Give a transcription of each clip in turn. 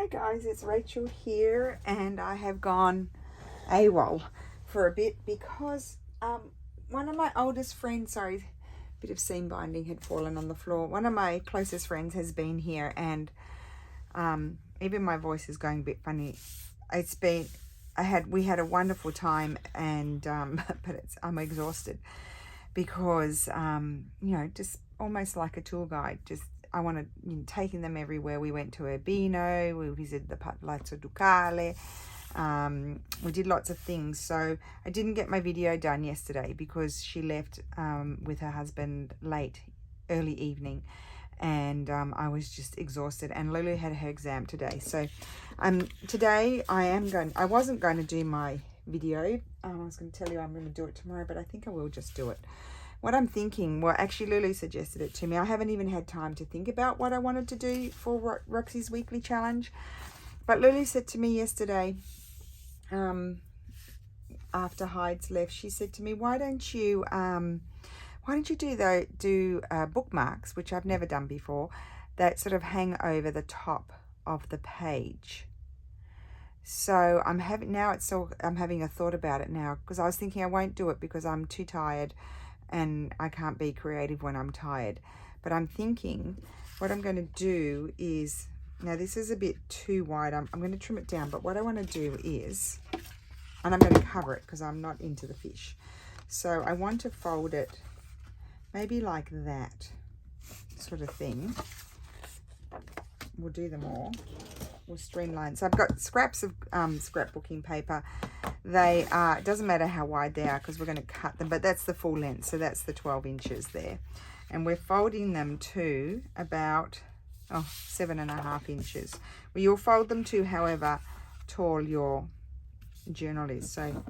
Hi guys, it's Rachel here, and I have gone AWOL for a bit because one of my oldest friends, sorry, a bit of seam binding had fallen on the floor. One of my closest friends has been here, and even my voice is going a bit funny. We had a wonderful time, and but I'm exhausted because just almost like a tour guide. I wanted taking them everywhere. We went to Urbino, we visited the Palazzo Ducale, we did lots of things. So I didn't get my video done yesterday because she left with her husband early evening, and I was just exhausted, and Lulu had her exam today. So today I wasn't going to do my video. I was going to tell you I'm going to do it tomorrow, but I think I will just do it. What I'm thinking, well, actually Lulu suggested it to me. I haven't even had time to think about what I wanted to do for Roxy's weekly challenge. But Lulu said to me yesterday, after Hyde's left, she said to me, why don't you do bookmarks, which I've never done before, that sort of hang over the top of the page. So I'm having a thought about it now, because I was thinking I won't do it because I'm too tired and I can't be creative when I'm tired. But I'm thinking what I'm going to do is, now this is a bit too wide, I'm going to trim it down, but what I want to do is, and I'm going to cover it because I'm not into the fish, so I want to fold it maybe like that sort of thing. We'll do them all. We'll streamline. So I've got scraps of scrapbooking paper. They are, it doesn't matter how wide they are because we're going to cut them, but that's the full length, so that's the 12 inches there. And we're folding them to about 7.5 inches. Well, you'll fold them to however tall your journal is. So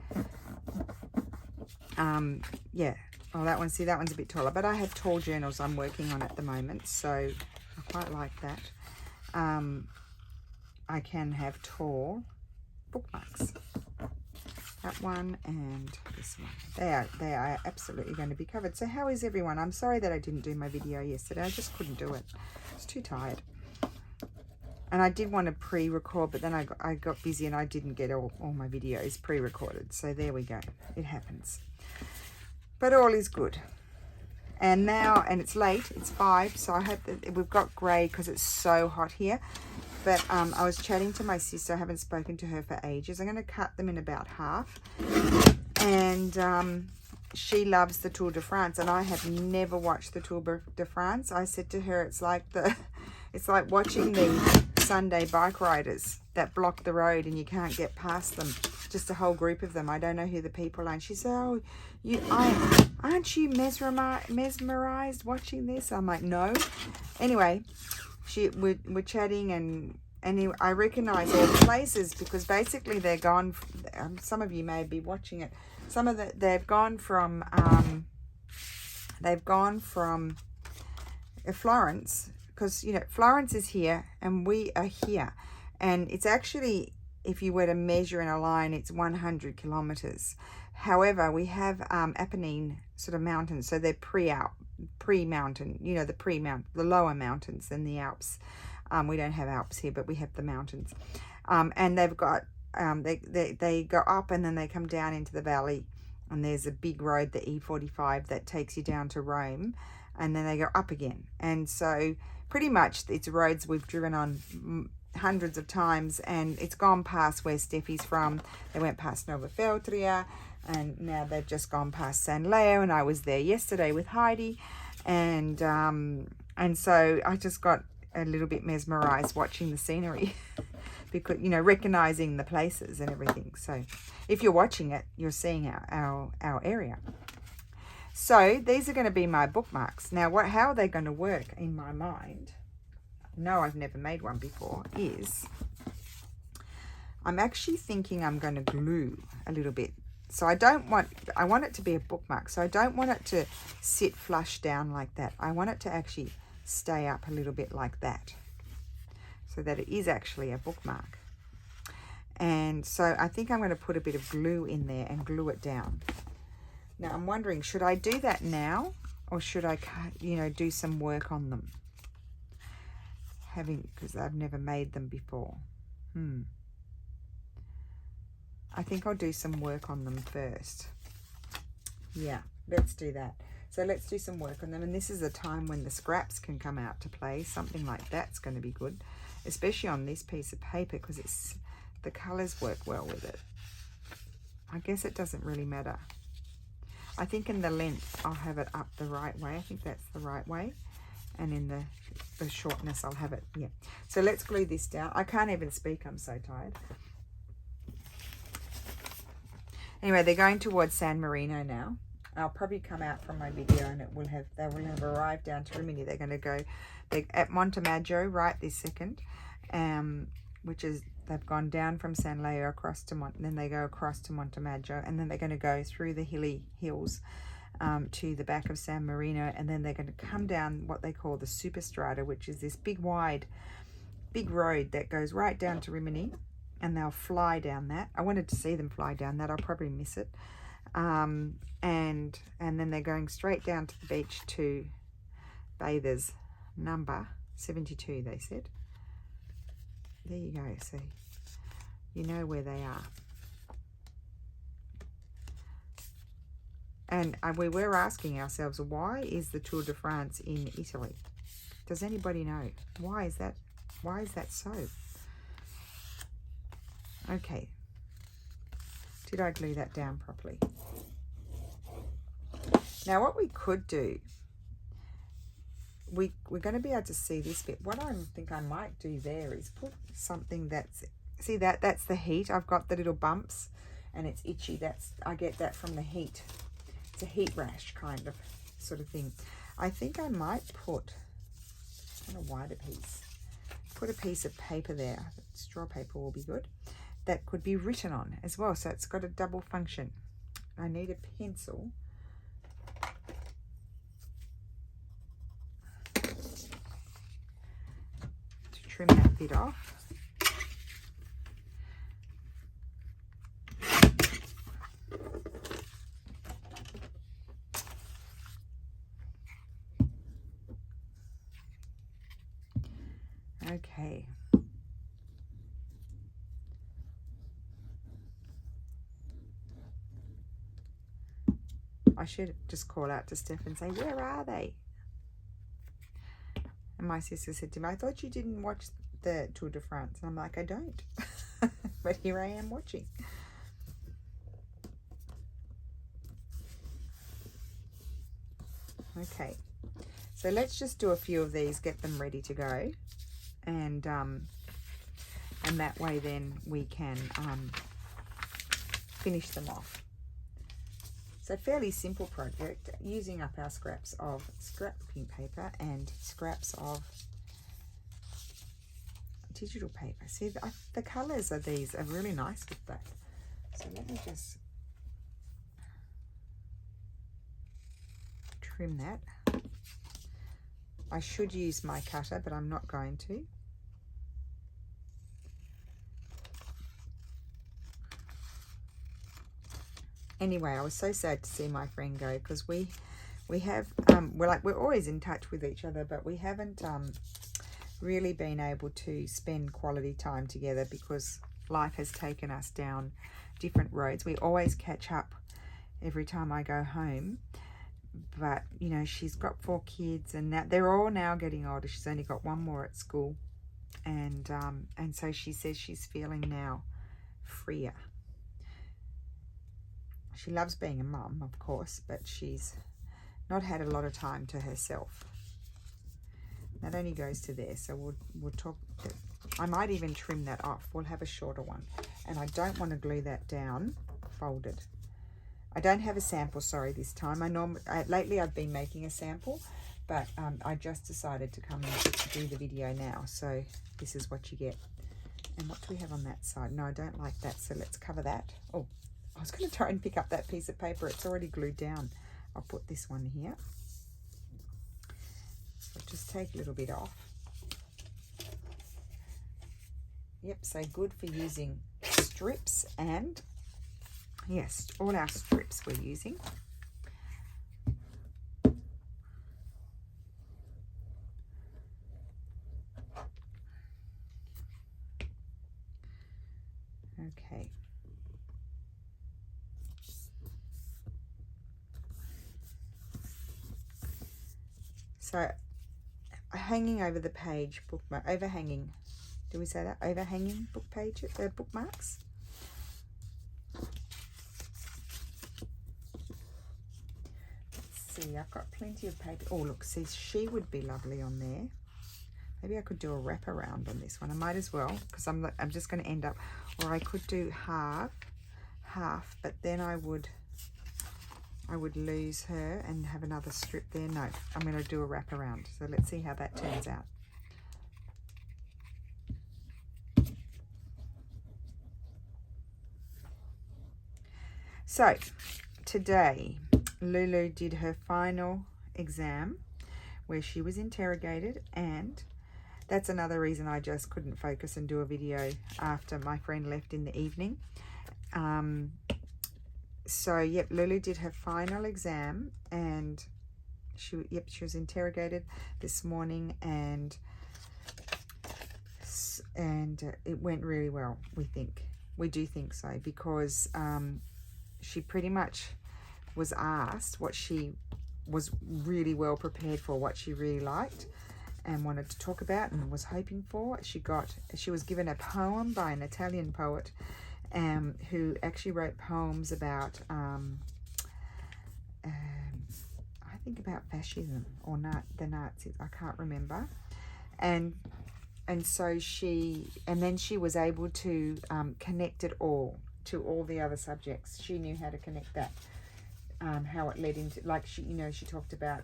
yeah, that one's a bit taller, but I have tall journals I'm working on at the moment, so I quite like that. I can have tall bookmarks. That one and this one. They are absolutely going to be covered. So how is everyone? I'm sorry that I didn't do my video yesterday. I just couldn't do it. I was too tired. And I did want to pre-record, but then I got busy and I didn't get all my videos pre-recorded. So there we go. It happens. But all is good. And now, and it's late, it's 5, so I hope that we've got grey because it's so hot here. But I was chatting to my sister. I haven't spoken to her for ages. I'm going to cut them in about half. And she loves the Tour de France, and I have never watched the Tour de France. I said to her, it's like watching the Sunday bike riders that block the road and you can't get past them. Just a whole group of them. I don't know who the people are. And she said, oh, aren't you mesmerized watching this? I'm like, no. Anyway, we're chatting, and I recognize all the places because basically they're gone. Some of you may be watching it. They've gone from Florence, because Florence is here and we are here, and it's actually, if you were to measure in a line, it's 100 kilometers. However, we have Apennine sort of mountains, so they're pre-mountain, the lower mountains than the Alps. We don't have Alps here, but we have the mountains. And they've got, they go up and then they come down into the valley, and there's a big road, the E45, that takes you down to Rome, and then they go up again. And so pretty much it's roads we've driven on hundreds of times, and it's gone past where Steffi's from. They went past Nova Feltria, and now they've just gone past San Leo, and I was there yesterday with Heidi, and so I just got a little bit mesmerized watching the scenery because recognizing the places and everything. So if you're watching it, you're seeing our area. So these are going to be my bookmarks. Now how are they going to work in my mind? No, I've never made one before. I'm actually thinking I'm going to glue a little bit. So I want it to be a bookmark. So I don't want it to sit flush down like that. I want it to actually stay up a little bit like that, so that it is actually a bookmark. And so I think I'm going to put a bit of glue in there and glue it down. Now I'm wondering, should I do that now, or should I do some work on them? Because I've never made them before. I think I'll do some work on them first. Yeah, let's do that. So let's do some work on them. And this is a time when the scraps can come out to play. Something like that's going to be good, especially on this piece of paper, because it's the colours work well with it. I guess it doesn't really matter. I think in the length, I'll have it up the right way. I think that's the right way. And in the shortness, I'll have it, yeah. So let's glue this down. I can't even speak, I'm so tired. Anyway, they're going towards San Marino now. I'll probably come out from my video and they will have arrived down to Rimini. They're going to go at Montemaggio right this second, which is, they've gone down from San Leo across to then they go across to Montemaggio, and then they're going to go through the hills to the back of San Marino, and then they're going to come down what they call the Superstrada, which is this big road that goes right down to Rimini, and they'll fly down that. I wanted to see them fly down that. I'll probably miss it. And then they're going straight down to the beach to Bathers number 72, they said. There you go. So you know where they are. And we were asking ourselves, why is the Tour de France in Italy? Does anybody know? Why is that? Why is that so? Okay. Did I glue that down properly? Now what we could do, we're going to be able to see this bit. What I think I might do there is put something that's, see that's the heat. I've got the little bumps and it's itchy. I get that from the heat. It's a heat rash kind of sort of thing. I think I might put on a wider piece, put a piece of paper there. Straw paper will be good. That could be written on as well. So it's got a double function. I need a pencil. Trim that bit off. Okay. I should just call out to Steph and say, where are they? And my sister said to me, I thought you didn't watch the Tour de France. And I'm like, I don't. But here I am watching. Okay. So let's just do a few of these, get them ready to go. And that way then we can finish them off. So fairly simple project, using up our scraps of scrapbooking paper and scraps of digital paper. See, the colours of these are really nice with that. So let me just trim that. I should use my cutter, but I'm not going to. Anyway, I was so sad to see my friend go, because we have we're always in touch with each other, but we haven't really been able to spend quality time together because life has taken us down different roads. We always catch up every time I go home, but you know, she's got 4 kids and now they're all now getting older. She's only got 1 more at school, and so she says she's feeling now freer. She loves being a mum, of course, but she's not had a lot of time to herself. That only goes to there, so we'll talk. I might even trim that off. We'll have a shorter one, and I don't want to glue that down folded. I don't have a sample, sorry, this time. Lately I've been making a sample, but I just decided to come and do the video now, so this is what you get. And what do we have on that side? No, I don't like that, so let's cover that. Oh, I was going to try and pick up that piece of paper. It's already glued down. I'll put this one here. So just take a little bit off. Yep, so good for using strips, and yes, all our strips we're using. Okay. So hanging over the page, bookmark, overhanging. Do we say that? Overhanging book pages, bookmarks. Let's see, I've got plenty of paper. Oh, look, see, she would be lovely on there. Maybe I could do a wraparound on this one. I might as well, because I'm just going to end up, or I could do half, but then I would lose her and have another strip there. No, I'm going to do a wraparound. So let's see how that turns out. So today, Lulu did her final exam where she was interrogated, and that's another reason I just couldn't focus and do a video after my friend left in the evening. So yep, Lulu did her final exam, and she was interrogated this morning, and it went really well. We do think so, because she pretty much was asked what she was really well prepared for, what she really liked and wanted to talk about and was hoping for. She was given a poem by an Italian poet who actually wrote poems about I think about fascism or the Nazis. I can't remember. And so then she was able to connect it all to all the other subjects. She knew how to connect that, how it led into, like, she talked about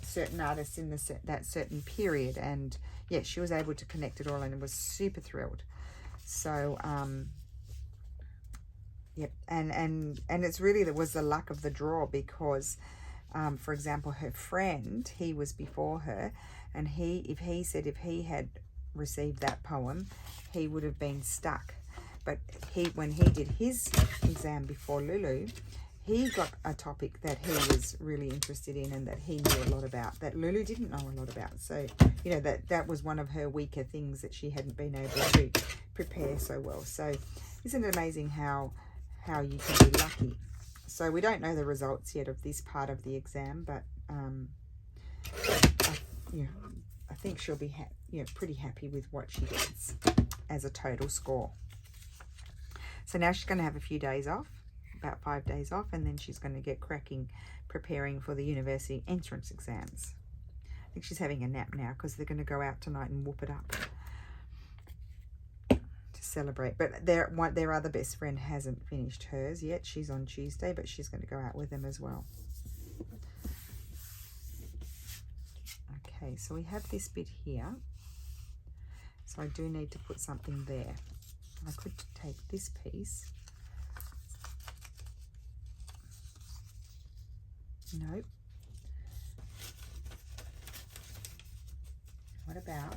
certain artists in that certain period, and yeah, she was able to connect it all and was super thrilled. So yep, and it's really, that was the luck of the draw, because for example, her friend, he was before her, and if he had received that poem, he would have been stuck. But when he did his exam before Lulu, he got a topic that he was really interested in and that he knew a lot about, that Lulu didn't know a lot about. So, that was one of her weaker things, that she hadn't been able to prepare so well. So isn't it amazing how you can be lucky? So we don't know the results yet of this part of the exam, but I think she'll be pretty happy with what she gets as a total score. So now she's going to have a few days off, about 5 days off, and then she's going to get cracking preparing for the university entrance exams. I think she's having a nap now, because they're going to go out tonight and whoop it up to celebrate. But their other best friend hasn't finished hers yet. She's on Tuesday, but she's going to go out with them as well. Okay, so we have this bit here. So I do need to put something there. I could take this piece. Nope. What about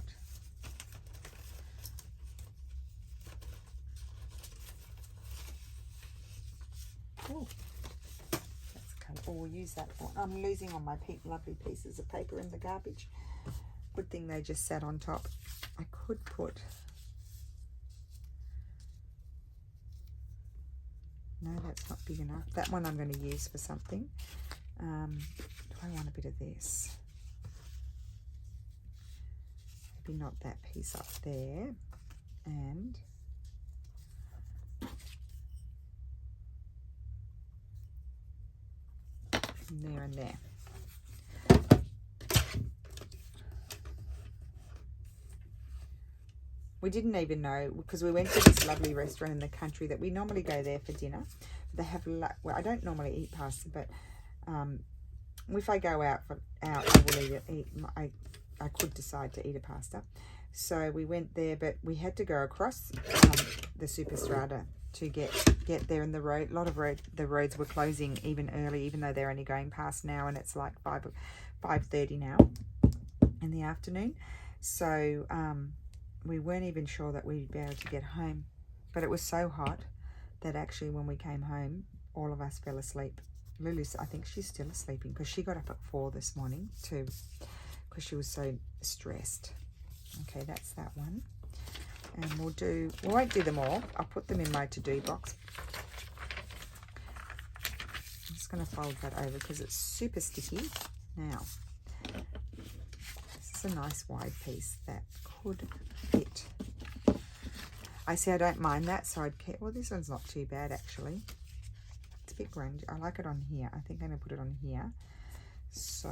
we'll use that for, I'm losing all my lovely pieces of paper in the garbage. Good thing they just sat on top. I could put, no, that's not big enough. That one I'm going to use for something. Do I want a bit of this? Maybe not that piece up there. And there and there. We didn't even know, because we went to this lovely restaurant in the country that we normally go there for dinner. They have, well, I don't normally eat pasta, but if I go out, I will eat. I could decide to eat a pasta. So we went there, but we had to go across the Superstrada to get there, in the road. The roads were closing even early, even though they're only going past now, and it's like 5:30 now in the afternoon. So we weren't even sure that we'd be able to get home, but it was so hot that actually when we came home, all of us fell asleep. Lulu's, I think she's still sleeping, because she got up at 4 this morning too, because she was so stressed. Okay, that's that one. And we won't do them all. I'll put them in my to-do box. I'm just going to fold that over because it's super sticky. Now, this is a nice wide piece that could fit. I don't mind that, so I'd keep, well, this one's not too bad actually. It's a bit grungy. I like it on here. I think I'm going to put it on here. So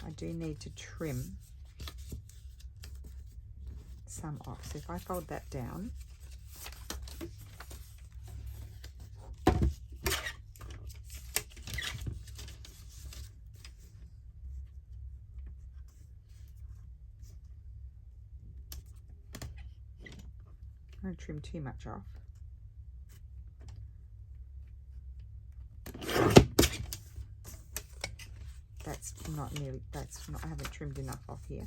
I do need to trim some off. So if I fold that down, I don't trim too much off. I haven't trimmed enough off here.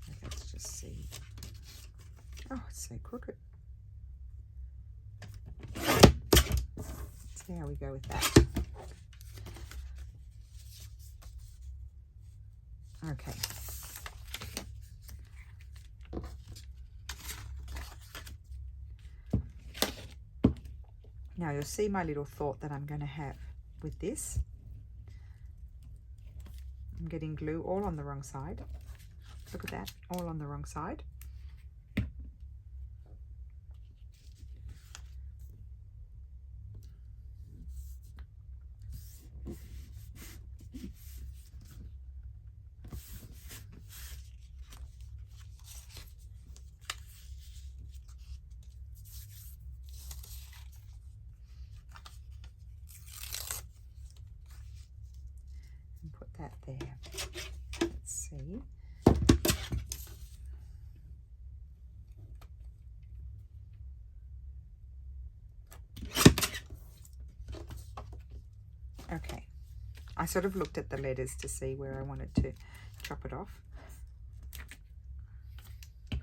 So let's just see. Oh, it's so crooked. Let's see how we go with that. Okay. Now you'll see my little thought that I'm going to have with this. I'm getting glue all on the wrong side. Look at that, all on the wrong side. And put that there. Let's see. Okay, I sort of looked at the letters to see where I wanted to chop it off. I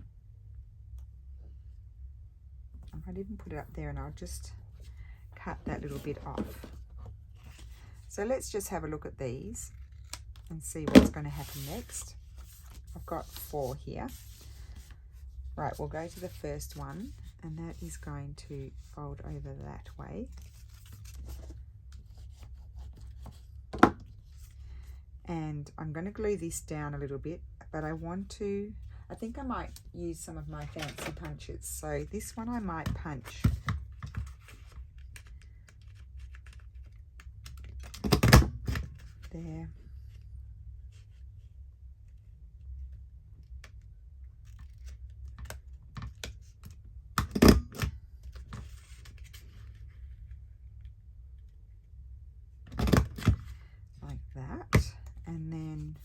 might even put it up there and I'll just cut that little bit off. So let's just have a look at these and see what's going to happen next. I've got 4 here. Right, we'll go to the first one, and that is going to fold over that way. And I'm going to glue this down a little bit, but I think I might use some of my fancy punches. So this one I might punch there. Like that. And then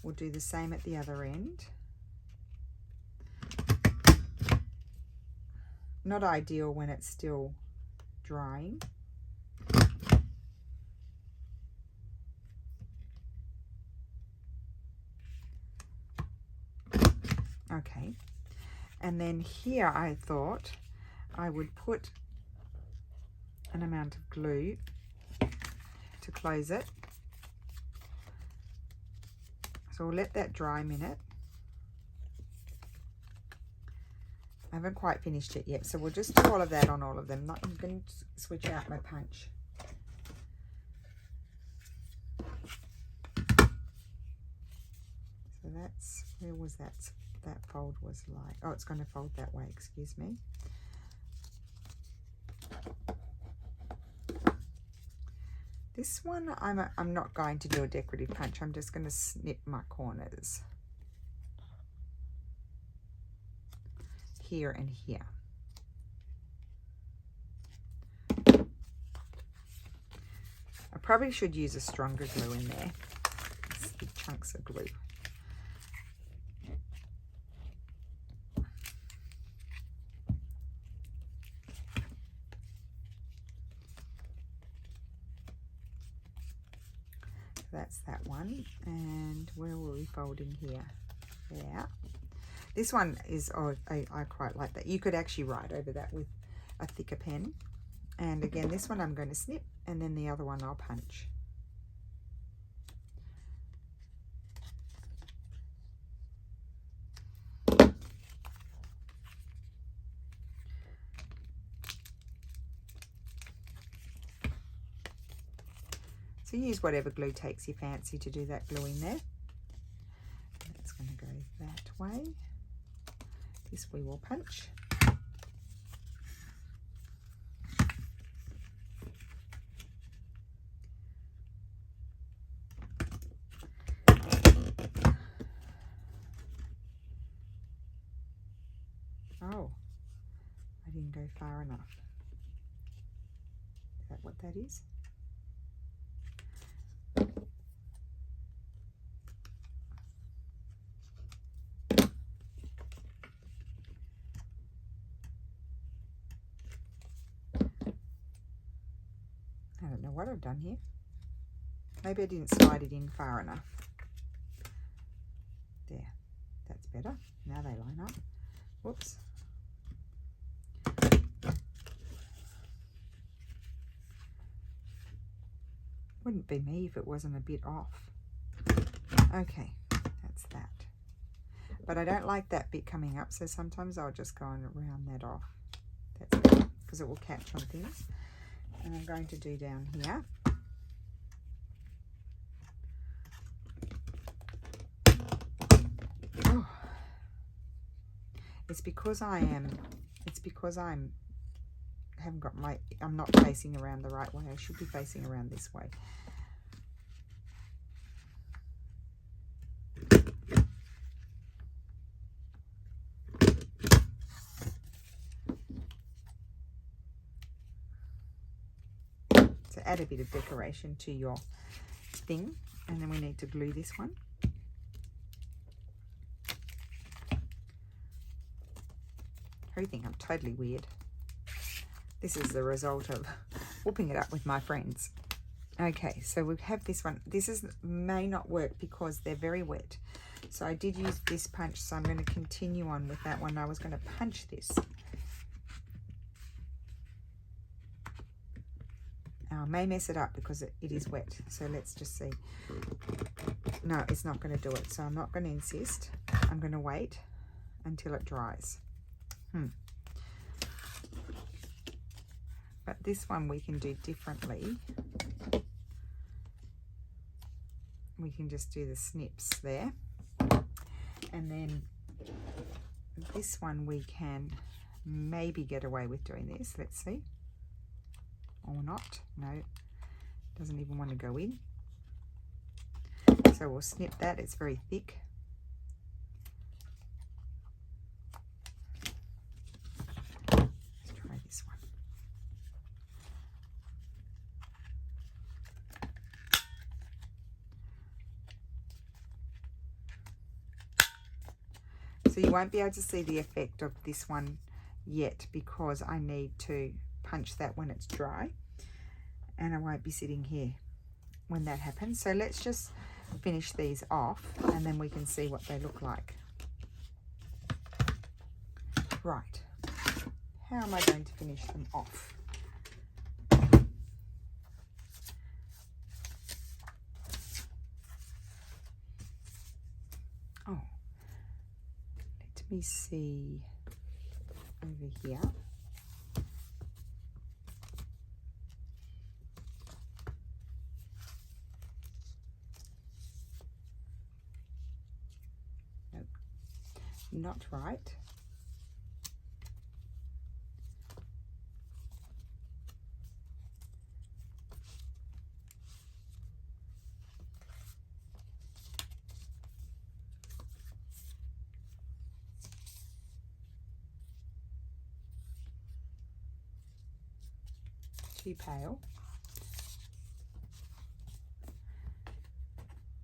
we'll do the same at the other end. Not ideal when it's still drying. Okay, and then here I thought I would put an amount of glue to close it. So we'll let that dry a minute. I haven't quite finished it yet, so we'll just do all of that on all of them. I'm going to switch out my punch. So that's, where was that? That fold was like, oh, it's going to fold that way, excuse me. This one, I'm not going to do a decorative punch. I'm just going to snip my corners. Here and here. I probably should use a stronger glue in there. It's big chunks of glue. That's that one, and where were we folding here? Yeah, this one is, oh, I quite like that. You could actually write over that with a thicker pen. And again, this one I'm going to snip, and then the other one I'll punch. So use whatever glue takes your fancy to do that gluing there. That's going to go that way. This we will punch. Oh, I didn't go far enough. Is that what that is? I don't know what I've done here. Maybe I didn't slide it in far enough. There, that's better. Now they line up. Whoops. Wouldn't be me if it wasn't a bit off. Okay, that's that. But I don't like that bit coming up, so sometimes I'll just go and round that off. That's better, because it will catch on things. And I'm going to do down here. Oh. It's because I'm not facing around the right way. I should be facing around this way. To add a bit of decoration to your thing, and then we need to glue this one. I think I'm totally weird. This is the result of whooping it up with my friends. Okay, so we have this one. This may not work because they're very wet. So I did use this punch, so I'm going to continue on with that one. I was going to punch this. I may mess it up because it is wet. So let's just see. No, it's not going to do it. So I'm not going to insist. I'm going to wait until it dries. But this one we can do differently. We can just do the snips there. And then this one we can maybe get away with doing this. Let's see. Or not. No, doesn't even want to go in. So we'll snip that. It's very thick. Let's try this one. So you won't be able to see the effect of this one yet because I need to punch that when it's dry, and I won't be sitting here when that happens. So let's just finish these off and then we can see what they look like. Right, how am I going to finish them off? Oh, let me see over here. Not right. Too pale.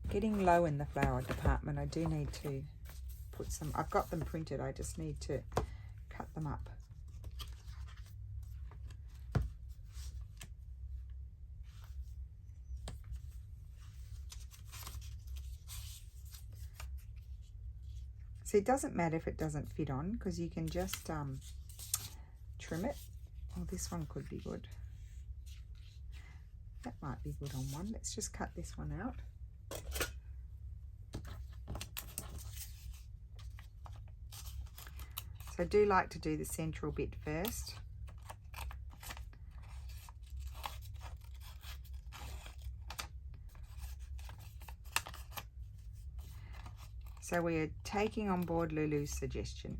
Getting low in the flower department. I do need to put some, I've got them printed, I just need to cut them up. So it doesn't matter if it doesn't fit on, because you can just trim it. Oh, this one could be good. That might be good on one. Let's just cut this one out. So I do like to do the central bit first. So we are taking on board Lulu's suggestion.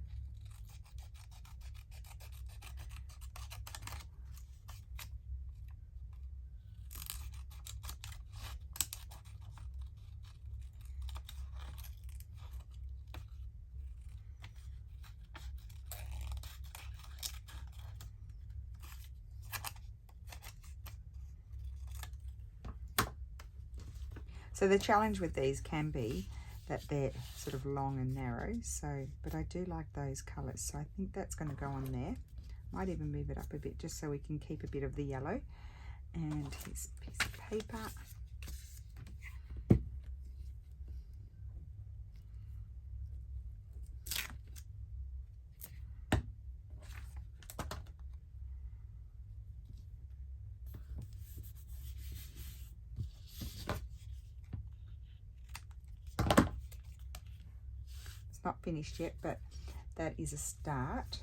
So the challenge with these can be that they're sort of long and narrow, so, but I do like those colours, so I think that's going to go on there. Might even move it up a bit just so we can keep a bit of the yellow. And here's a piece of paper. Not finished yet, but that is a start.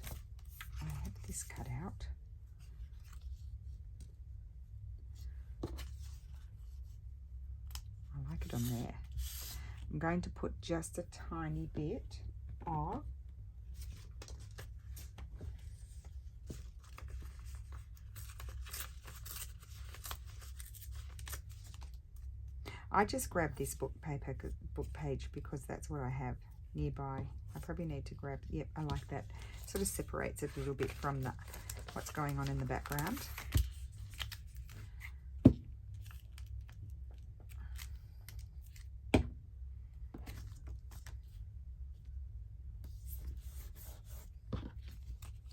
I have this cut out. I like it on there. I'm going to put just a tiny bit of I just grabbed this book page because that's what I have nearby. I probably need to grab, yep, I like that. Sort of separates it a little bit from the what's going on in the background.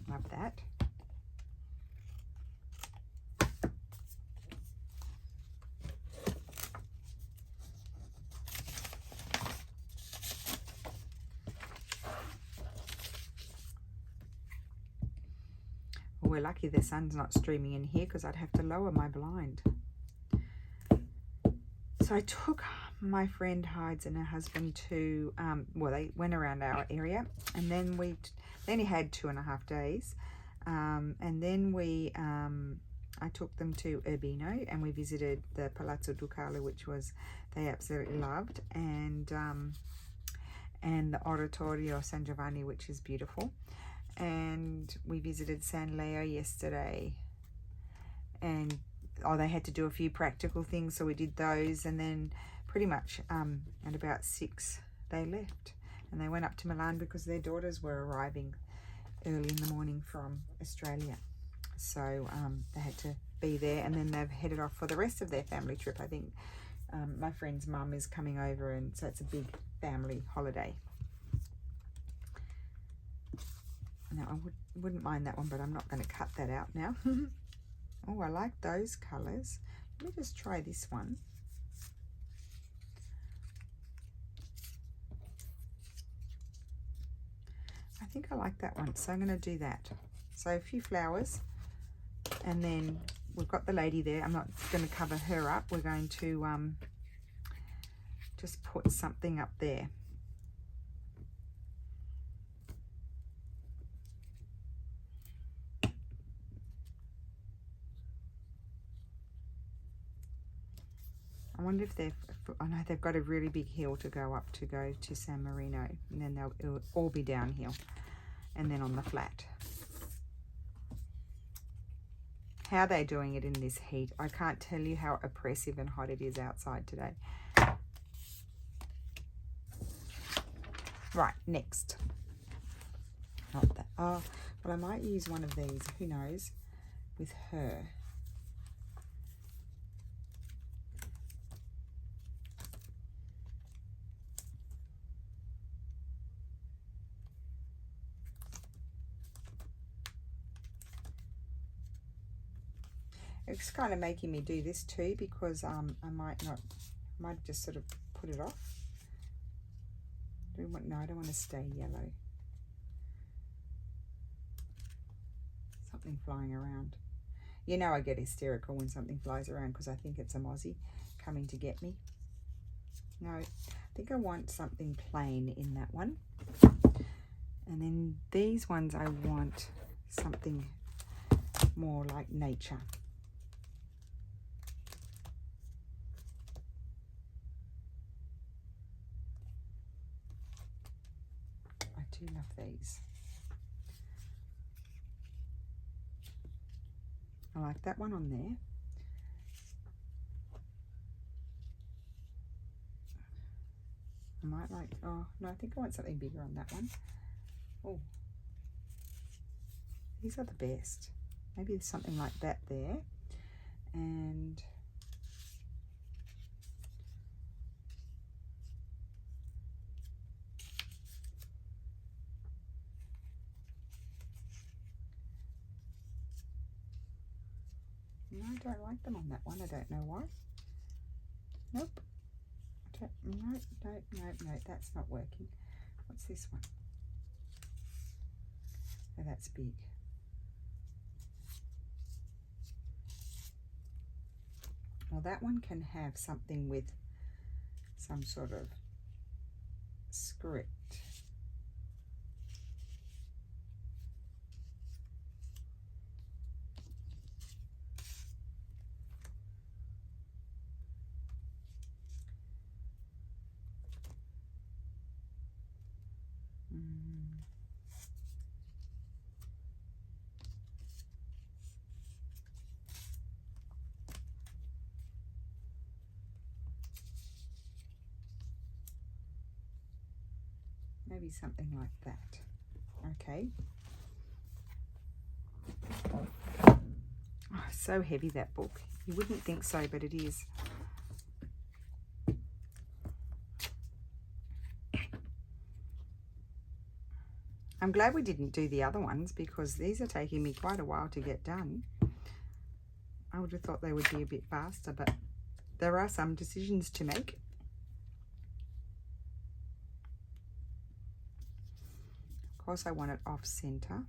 Love that. We're lucky the sun's not streaming in here because I'd have to lower my blind. So I took my friend Hides and her husband to, well, they went around our area, and then they only had 2.5 days, and then I took them to Urbino and we visited the Palazzo Ducale, which they absolutely loved, and the Oratorio San Giovanni, which is beautiful. And we visited San Leo yesterday, and they had to do a few practical things, so we did those, and then pretty much at about 6 they left and they went up to Milan because their daughters were arriving early in the morning from Australia, so they had to be there, and then they've headed off for the rest of their family trip. I think my friend's mum is coming over, and so it's a big family holiday. Now, I wouldn't mind that one, but I'm not going to cut that out now. Oh, I like those colours. Let me just try this one. I think I like that one, so I'm going to do that. So a few flowers, and then we've got the lady there. I'm not going to cover her up. We're going to just put something up there. I wonder if I know they've got a really big hill to go up to go to San Marino, and then it'll all be downhill, and then on the flat. How they're doing it in this heat, I can't tell you how oppressive and hot it is outside today. Right, next. Not that. Oh, but I might use one of these, who knows, with her. It's kind of making me do this too, because I might just sort of put it off. No, I don't want to stay yellow. Something flying around. You know I get hysterical when something flies around because I think it's a mozzie coming to get me. No, I think I want something plain in that one. And then these ones I want something more like nature. do love these. I like that one on there. I might like, oh no, I think I want something bigger on that one. Oh, these are the best. Maybe something like that there. And no, I don't like them on that one. I don't know why. Nope. No, that's not working. What's this one? Oh, that's big. Well, that one can have something with some sort of script. Maybe something like that. Okay. Oh, so heavy, that book. You wouldn't think so, but it is. I'm glad we didn't do the other ones because these are taking me quite a while to get done. I would have thought they would be a bit faster, but there are some decisions to make. Of course, I want it off center.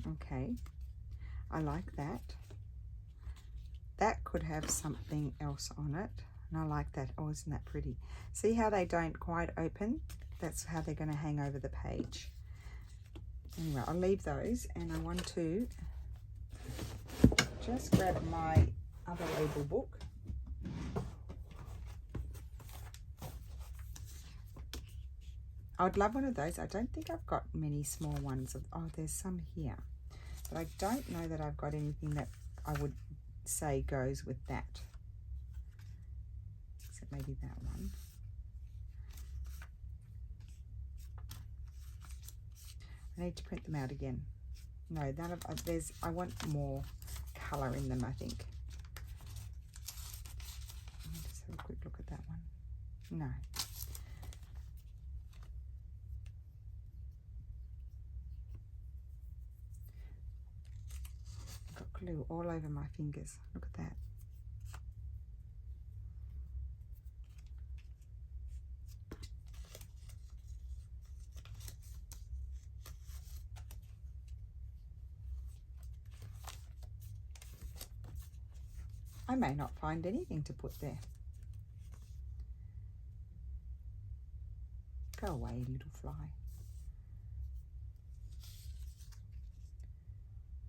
Okay, I like that. That could have something else on it, and I like that. Oh, isn't that pretty? See how they don't quite open? That's how they're going to hang over the page. Anyway, I'll leave those, and I want to just grab my other label book. I'd love one of those. I don't think I've got many small ones. Oh, there's some here. But I don't know that I've got anything that I would say goes with that. Except maybe that one. I need to print them out again. No, none of there's. I want more colour in them, I think. Let me just have a quick look at that one. No. Glue all over my fingers. Look at that. I may not find anything to put there. Go away, little fly.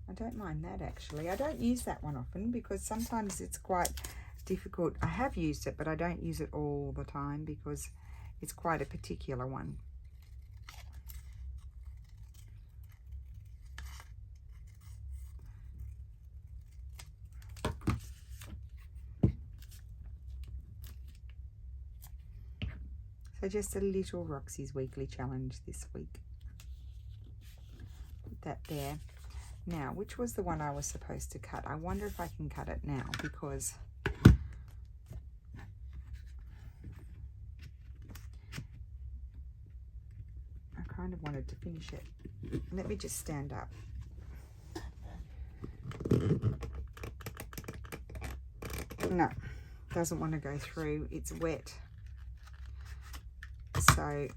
I don't mind that actually. I don't use that one often because sometimes it's quite difficult. I have used it, but I don't use it all the time because it's quite a particular one. So just a little Roxy's weekly challenge this week. Put that there. Now, which was the one I was supposed to cut? I wonder if I can cut it now because I kind of wanted to finish it. Let me just stand up. No, doesn't want to go through. It's wet. So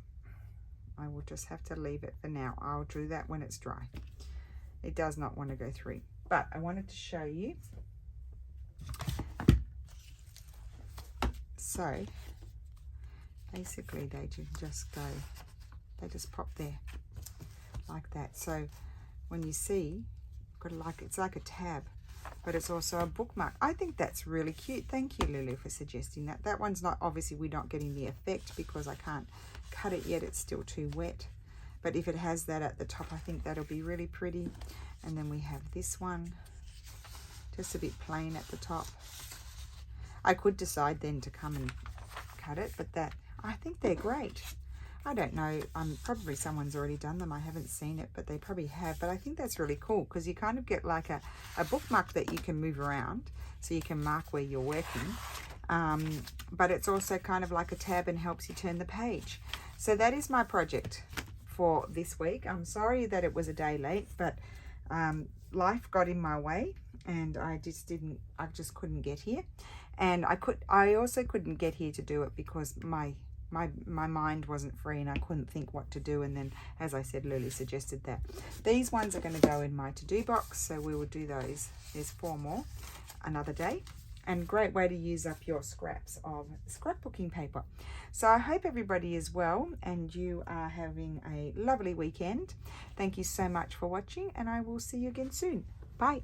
I will just have to leave it for now. I'll do that when it's dry. It does not want to go through, but I wanted to show you. So basically they just go They just pop there like that. So when you see, got it's like a tab, but it's also a bookmark. I think that's really cute. Thank you, Lulu, for suggesting that. That one's not, obviously we're not getting the effect because I can't cut it yet. It's still too wet. But if it has that at the top, I think that'll be really pretty. And then we have this one, just a bit plain at the top. I could decide then to come and cut it, but I think they're great. I don't know, probably someone's already done them. I haven't seen it, but they probably have. But I think that's really cool because you kind of get like a bookmark that you can move around, so you can mark where you're working. But it's also kind of like a tab and helps you turn the page. So that is my project for this week. I'm sorry that it was a day late, but life got in my way and I just couldn't get here. And I also couldn't get here to do it because my mind wasn't free and I couldn't think what to do. And then, as I said, Lulu suggested that. These ones are going to go in my to-do box, so we will do those. There's 4 more another day. And great way to use up your scraps of scrapbooking paper. So I hope everybody is well and you are having a lovely weekend. Thank you so much for watching and I will see you again soon. Bye.